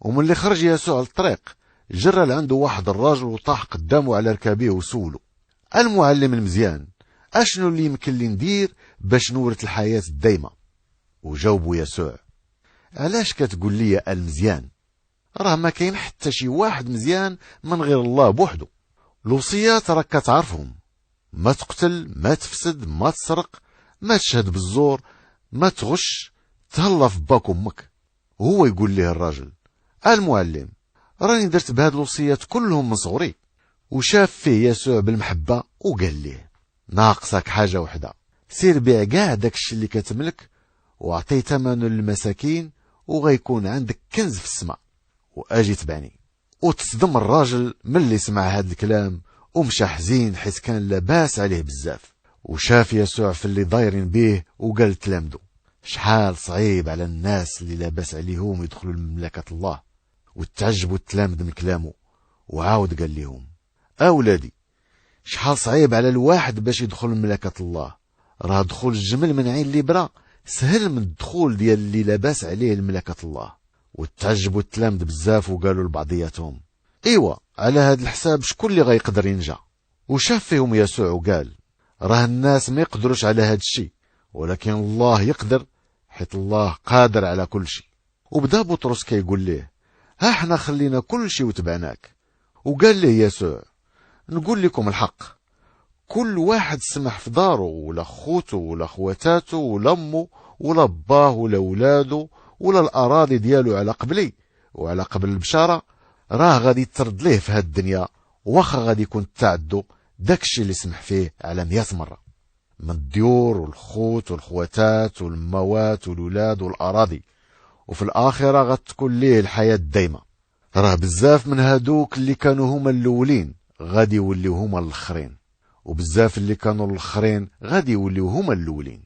ومن اللي خرج يسوع للطريق جرى لعنده واحد الراجل وطاح قدامه على ركابيه وسولو: المعلم المزيان، اشنو اللي يمكن لي ندير باش نورث الحياة الدايمة؟ وجاوبوا يسوع: علاش كتقول لي المزيان؟ راه ما كاين حتى شي واحد مزيان من غير الله بوحده. الوصيات راك كتعرفهم: ما تقتل، ما تفسد، ما تسرق، ما تشهد بالزور، ما تغش، تهلا في باك امك. وهو يقول ليه الراجل: المعلم، راني درت بهاد الوصيات كلهم من صغري. وشاف فيه يسوع بالمحبة وقال ليه: ناقصك حاجة وحدة، سير بيع كاع داكشي اللي كتملك واعطي ثمنه للمساكين وغيكون عندك كنز في السماء، واجي تبعني. وتصدم الراجل من اللي سمع هاد الكلام ومشى حزين حيت كان لاباس عليه بزاف. وشاف يسوع في اللي دايرين بيه وقال لتلامذو: شحال صعيب على الناس اللي لاباس عليهم يدخلوا لمملكة الله. وتعجبوا التلامذ من كلامه، وعاود قال لهم: أولادي، شحال صعيب على الواحد باش يدخل لمملكة الله. راه دخول الجمل من عين اللي برا سهل من الدخول ديال اللي لاباس عليه لمملكة الله. وتعجبوا التلامذ بزاف وقالوا لبعضياتهم: ايوا، على هاد الحساب شكون اللي غيقدر ينجا؟ وشاف فيهم يسوع وقال: راه الناس ما يقدروش على هاد الشيء، ولكن الله يقدر، حيت الله قادر على كل شيء. وبدا بطرس كيقول ليه: ها احنا خلينا كل شيء وتبعناك. وقال ليه يسوع: نقول لكم الحق، كل واحد سمح في داره ولا خوته ولا خواتاته ولا امه ولا باه ولا ولاده ولا الاراضي ديالو على قبلي وعلى قبل البشاره، راه غادي ترد ليه في هاد الدنيا، واخا غادي يكون تعدو داكشي اللي سمح فيه على 100 مرة، من الديور والخوت والخواتات والموات والولاد والاراضي. وفي الاخره غتكون ليه الحياه الدايمه. راه بزاف من هادوك اللي كانوا هما الاولين غادي يوليو هما الاخرين، وبزاف اللي كانوا الاخرين غادي يوليو هما الاولين.